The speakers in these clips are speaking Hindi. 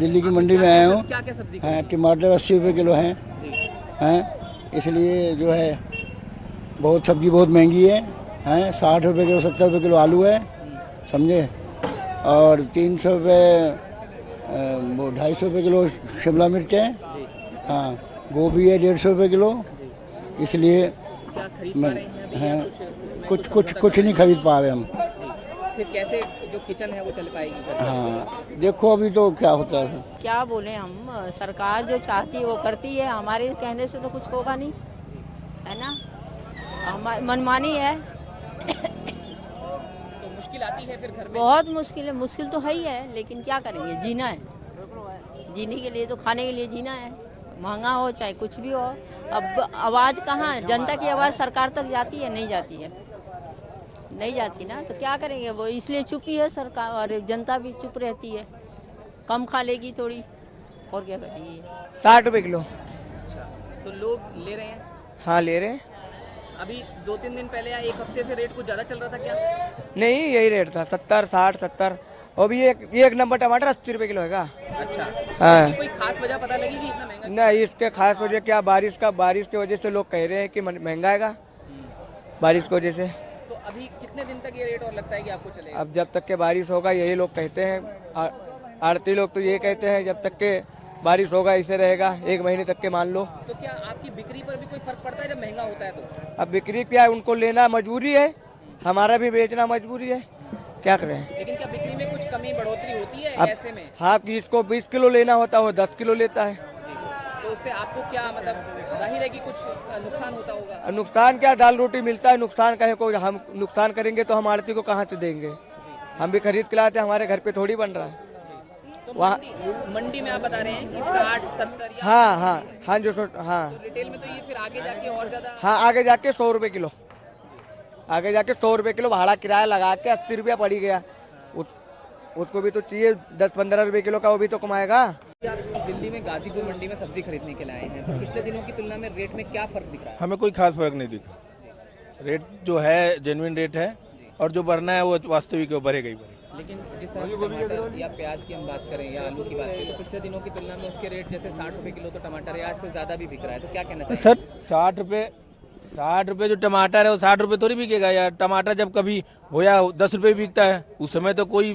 दिल्ली की मंडी में आया हूँ। क्या क्या सब्जी हाँ, टमाटर 80 रुपये किलो हैं, इसलिए जो है बहुत सब्जी बहुत महंगी है 60 रुपये किलो 70 रुपये किलो आलू है, समझे। और 300 रुपये वो 250 रुपये किलो शिमला मिर्च है, हाँ, गोभी है 150 रुपये किलो। इसलिए क्या खरीद पा रहे हैं अभी या कुछ नहीं खरीद पा रहे हम। फिर कैसे जो किचन है वो चल पाएगी? हाँ, देखो अभी तो क्या होता है। क्या बोले हम, सरकार जो चाहती है वो करती है, हमारे कहने से तो कुछ होगा नहीं, है ना। हमारी मनमानी है। तो मुश्किल आती है फिर घर में? बहुत मुश्किल है, मुश्किल तो है ही है, लेकिन क्या करेंगे, जीना है। जीने के लिए तो खाने के लिए जीना है, महंगा हो चाहे कुछ भी हो। अब आवाज़ कहाँ, जनता की आवाज़ सरकार तक जाती है? नहीं जाती है, नहीं जाती ना, तो क्या करेंगे वो, इसलिए चुप ही है सरकार और जनता भी चुप रहती है, कम खा लेगी थोड़ी, और क्या करेगी। 60 रुपये किलो। अच्छा, तो लोग ले रहे हैं? हाँ, ले रहे हैं। अभी 2-3 दिन पहले या एक हफ्ते से रेट कुछ ज़्यादा चल रहा था क्या? नहीं, यही रेट था, 70, 60, 70। और भी एक नंबर टमाटर 80 रुपये किलो है। अच्छा, हाँ। तो कोई खास वजह पता लगी कि इतना महंगा? नहीं, इसके खास वजह क्या, बारिश की वजह से लोग कह रहे हैं कि महंगा आएगा, बारिश की वजह से। तो अभी कितने दिन तक ये रेट और लगता है कि आपको चलेगा? अब जब तक के बारिश होगा यही लोग कहते हैं, आड़ती लोग तो ये कहते हैं जब तक के बारिश होगा इसे रहेगा, 1 महीने तक के मान लो। तो क्या आपकी बिक्री पर भी कोई फर्क पड़ता है जब महंगा होता है तो? अब बिक्री क्या है, उनको लेना मजबूरी है, हमारा भी बेचना मजबूरी है, क्या करें। लेकिन क्या बिक्री में कुछ कमी बढ़ोतरी होती है अब ऐसे में? हाँ, जिसको 20 किलो लेना होता है वो 10 किलो लेता है। तो उससे आपको क्या मतलब, जाहिर है कि कुछ नुकसान होता होगा? नुकसान क्या, दाल रोटी मिलता है, नुकसान कहे को, हम नुकसान करेंगे तो हम आड़ती को कहाँ से देंगे, हम भी खरीद के लाते हैं, हमारे घर पे थोड़ी बन रहा है। तो वहाँ मंडी में आप बता रहे हैं कि 60, 70 या हाँ जो हाँ, तो रिटेल में तो ये फिर आगे जाके और ज्यादा? हाँ, आगे जाके 100 रुपये किलो, आगे जाके 100 रुपये किलो भाड़ा किराया लगा के 80 रुपया पड़ी गया। उसको भी तो चाहिए 10-15 रुपये किलो का, वो भी तो कमाएगा। आप दिल्ली में गाजीपुर मंडी में सब्जी खरीदने के लिए आए हैं, तो पिछले दिनों की तुलना में रेट में क्या फर्क दिख रहा है? हमें कोई खास फर्क नहीं दिखा। रेट जो है जेन्युइन रेट है, और जो बढ़ना है वो वास्तविक है, वो बढ़ेगा ही बढ़ेगा। लेकिन जिस तरह से टमाटर या प्याज की हम बात करें या आलू की बात करें, तो पिछले दिनों की तुलना में उसके रेट जैसे 60 रुपये किलो तो टमाटर है, आज से ज्यादा भी बिक रहा है, तो क्या कहना चाहिए? सर 60 रुपये जो टमाटर है वो 60 रुपये थोड़ी बिकेगा यार। टमाटर जब कभी होया 10 रुपये बिकता है, उस समय तो कोई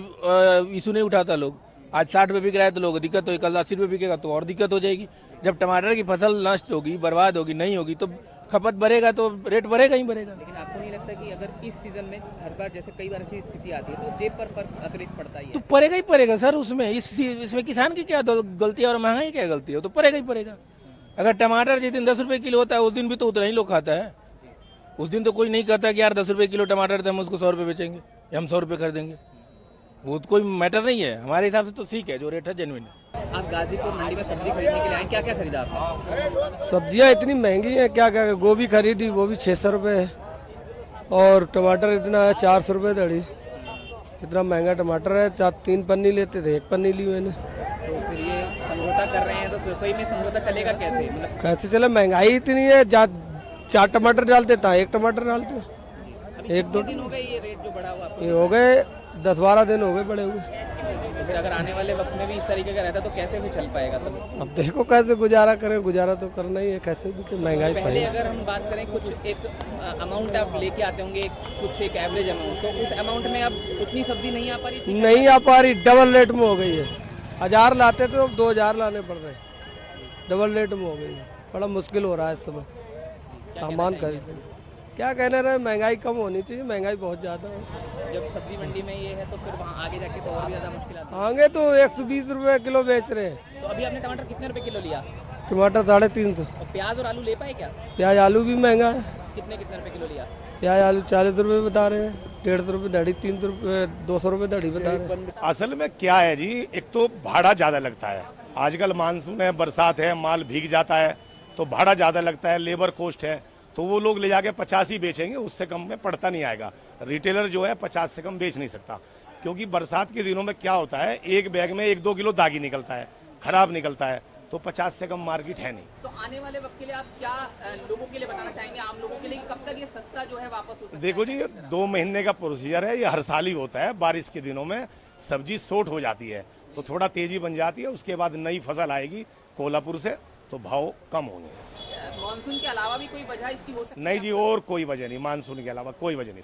इशू नहीं उठाता लोग। आज 60 रुपये बिक रहा है तो लोग दिक्कत होगी, कल 80 रुपये बिकेगा तो और दिक्कत हो जाएगी। जब टमाटर की फसल नष्ट होगी, बर्बाद होगी, नहीं होगी, तो खपत बढ़ेगा तो रेट बढ़ेगा ही बढ़ेगा। लेकिन आपको नहीं लगता कि अगर इस सीजन में हर बार जैसे कई बार ऐसी स्थिति आती है तो जेब पर फर्क अतिरिक्त पड़ता ही है? तो पड़ेगा ही पड़ेगा सर, उसमें इसमें किसान की क्या गलती है और महंगाई क्या गलती है, तो पड़ेगा ही पड़ेगा। अगर टमाटर जिस दिन 10 रुपये किलो होता है उस दिन भी तो उतना ही लोग खाता है। उस दिन तो कोई नहीं कहता कि यार 10 रुपये किलो टमाटर थे हम उसको 100 रुपये बेचेंगे या हम 100 रुपये खरीदेंगे, वो तो कोई मैटर नहीं है। हमारे हिसाब से तो ठीक है, जो रेट है जेन्युइन है। आप गाजीपुर मंडी में सब्जी खरीदने के लिए आए, क्या क्या खरीदा आपने? सब्जियां इतनी महंगी हैं, क्या क्या, गोभी खरीदी वो भी 600 रुपये है, और टमाटर इतना है 400 रुपये दड़ी। इतना महंगा टमाटर है, 3 पन्नी लेते थे, 1 पन्नी ली मैंने। तो फिर ये समझौता कर रहे हैं, तो रसोई में समझौता चलेगा कैसे? मतलब कैसे चले, महंगाई इतनी है, 4 टमाटर डालते था 1 टमाटर डालते, अभी 1-2 दिन हो गए ये रेट जो बढ़ा हुआ आपको? ये हो गए 10-12 दिन हो गए बड़े हुए। तो फिर अगर आने वाले वक्त में भी इस तरीके का रहता तो कैसे भी चल पाएगा सब? अब देखो कैसे गुजारा करें, गुजारा तो करना ही है, कैसे भी कि महंगाई तो पहले है। अगर हम बात करें कुछ एक अमाउंट आप लेके आते होंगे, कुछ एक एवरेज अमाउंट, तो उस अमाउंट में अब उतनी सब्जी नहीं आ पा रही थी? नहीं आ पा रही, डबल रेट में हो गई है। 1000 लाते थे, अब 2000 लाने पड़ रहे, डबल रेट में हो गई है। बड़ा मुश्किल हो रहा है इस समय सामान खरीदने। क्या कहने रहे, महंगाई कम होनी चाहिए, महंगाई बहुत ज़्यादा है। जब सब्जी मंडी में ये है तो फिर वहाँ आगे जाके तो और भी ज़्यादा मुश्किल आती है। आगे तो 120 रुपये किलो बेच रहे हैं। तो अभी आपने टमाटर कितने रुपए किलो लिया? टमाटर 350। और प्याज और आलू ले पाए क्या? प्याज आलू भी महंगा है, कितने रुपए किलो लिया? प्याज आलू 40 रुपये बता रहे हैं, 150 रुपये दड़ी, 300 रुपये 200 रुपये दड़ी बता रहे हैं। असल में क्या है जी, एक तो भाड़ा ज़्यादा लगता है, आजकल मानसून है, बरसात है, माल भीग जाता है तो भाड़ा ज़्यादा लगता है, लेबर कॉस्ट है, तो वो लोग ले जाके 50 ही बेचेंगे, उससे कम में पड़ता नहीं आएगा। रिटेलर जो है 50 से कम बेच नहीं सकता, क्योंकि बरसात के दिनों में क्या होता है, एक बैग में 1-2 किलो दागी निकलता है, खराब निकलता है, तो 50 से कम मार्केट है नहीं। तो आने वाले वक्त के लिए आप क्या लोगों के लिए बताना चाहेंगे, आम लोगों के लिए, कब तक ये सस्ता जो है वापस हो सकता है? देखो जी, ये 2 महीने का प्रोसीजर है, ये हर साल ही होता है। बारिश के दिनों में सब्जी शॉर्ट हो जाती है, तो थोड़ा तेजी बन जाती है। उसके बाद नई फसल आएगी कोल्हापुर से तो भाव कम होंगे। मानसून के अलावा भी कोई वजह इसकी हो सकती है? नहीं जी, और कोई वजह नहीं, मानसून के अलावा कोई वजह नहीं।